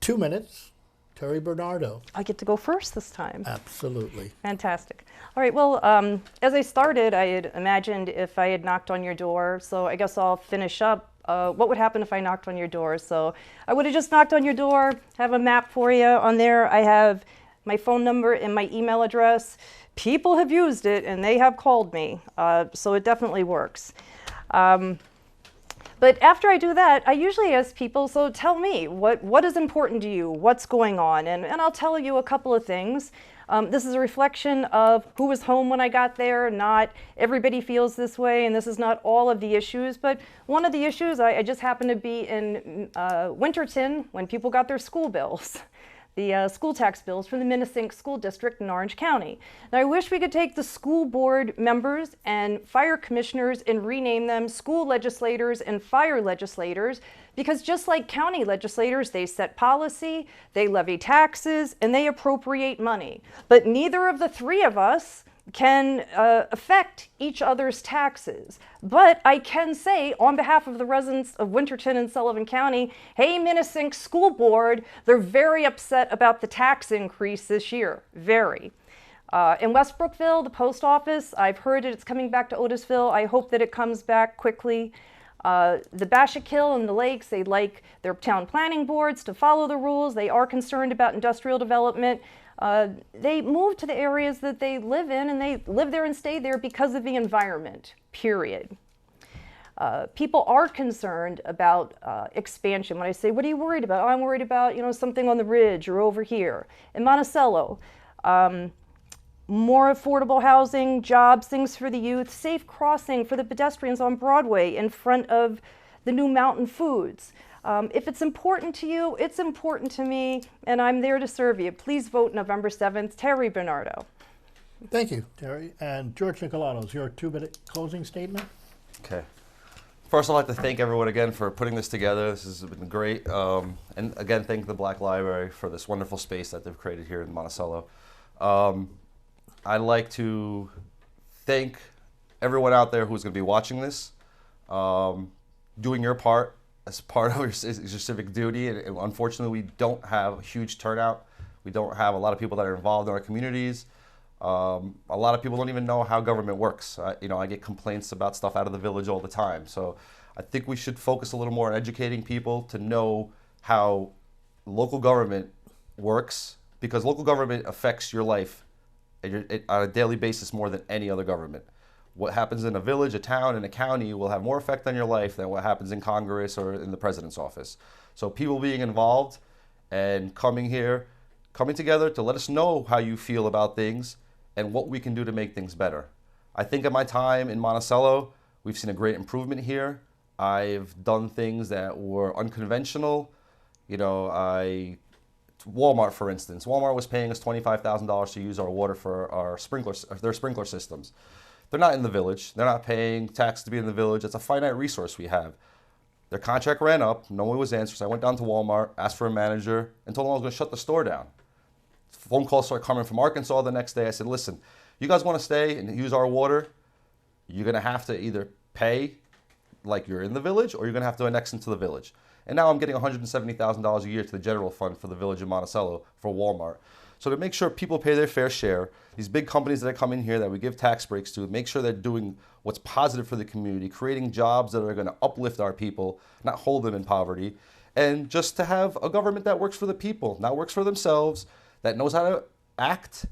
2 minutes. Terry Bernardo. I get to go first this time. Absolutely. Fantastic. All right, well, as I started, I had imagined if I had knocked on your door, so I guess I'll finish up. What would happen if I knocked on your door? So I would have just knocked on your door, have a map for you. On there, I have my phone number and my email address. People have used it, and they have called me, so it definitely works. But after I do that, I usually ask people, so tell me, what is important to you? What's going on? And I'll tell you a couple of things. This is a reflection of who was home when I got there. Not everybody feels this way, and this is not all of the issues. But one of the issues, I just happened to be in Winterton when people got their school bills. The school tax bills for the Minnesink School District in Orange County. Now, I wish we could take the school board members and fire commissioners and rename them school legislators and fire legislators, because just like county legislators, they set policy, they levy taxes, and they appropriate money. But neither of the three of us can affect each other's taxes. But I can say on behalf of the residents of Winterton and Sullivan County, hey, Minnesink School Board, they're very upset about the tax increase this year, very. In West Brookville, the post office, I've heard it's coming back to Otisville. I hope that it comes back quickly. The Bashakill and the Lakes, they like their town planning boards to follow the rules. They are concerned about industrial development. They move to the areas that they live in, and they live there and stay there because of the environment, period. People are concerned about expansion. When I say, what are you worried about? Oh, I'm worried about, something on the ridge or over here. In Monticello, more affordable housing, jobs, things for the youth, safe crossing for the pedestrians on Broadway in front of the new Mountain Foods. If it's important to you, it's important to me, and I'm there to serve you. Please vote November 7th. Terry Bernardo. Thank you, Terry. And George Nikolados, your 2-minute closing statement. Okay. First, I'd like to thank everyone again for putting this together. This has been great. And again, thank the Black Library for this wonderful space that they've created here in Monticello. I'd like to thank everyone out there who's going to be watching this, doing your part as part of your civic duty. And unfortunately, we don't have a huge turnout. We don't have a lot of people that are involved in our communities. A lot of people don't even know how government works. I get complaints about stuff out of the village all the time. So I think we should focus a little more on educating people to know how local government works, because local government affects your life on a daily basis more than any other government. What happens in a village, a town, and a county will have more effect on your life than what happens in Congress or in the president's office. So people being involved and coming together to let us know how you feel about things and what we can do to make things better. I think at my time in Monticello, we've seen a great improvement here. I've done things that were unconventional. Walmart, for instance. Walmart was paying us $25,000 to use our water for their sprinkler systems. They're not in the village. They're not paying tax to be in the village. It's a finite resource we have. Their contract ran up. No one was answering. So I went down to Walmart, asked for a manager, and told them I was going to shut the store down. Phone calls started coming from Arkansas the next day. I said, listen, you guys want to stay and use our water? You're going to have to either pay like you're in the village, or you're going to have to annex into the village. And now I'm getting $170,000 a year to the general fund for the village of Monticello for Walmart. So to make sure people pay their fair share, these big companies that come in here that we give tax breaks to, make sure they're doing what's positive for the community, creating jobs that are going to uplift our people, not hold them in poverty, and just to have a government that works for the people, not works for themselves, that knows how to act,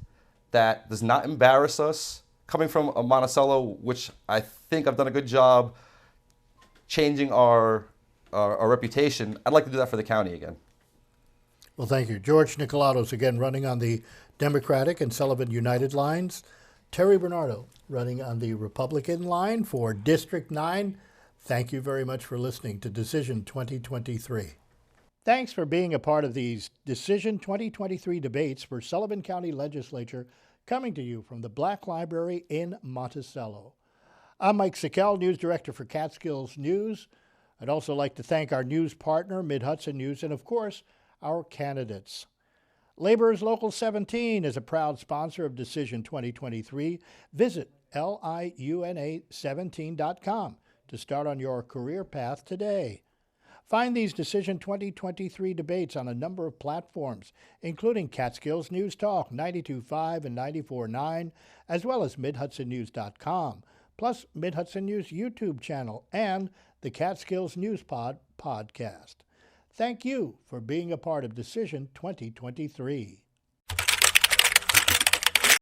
that does not embarrass us. Coming from a Monticello, which I think I've done a good job changing our reputation, I'd like to do that for the county again. Well, thank you. George Nikolados, again, running on the Democratic and Sullivan United lines. Terry Bernardo, running on the Republican line for District 9. Thank you very much for listening to Decision 2023. Thanks for being a part of these Decision 2023 debates for Sullivan County Legislature, coming to you from the Black Library in Monticello. I'm Mike Sikel, News Director for Catskills News. I'd also like to thank our news partner, Mid-Hudson News, and of course, our candidates. Laborers Local 17 is a proud sponsor of Decision 2023. Visit liuna17.com to start on your career path today. Find these Decision 2023 debates on a number of platforms, including Catskills News Talk 92.5 and 94.9, as well as MidHudsonNews.com, plus Mid-Hudson News YouTube channel and the Catskills News podcast. Thank you for being a part of Decision 2023.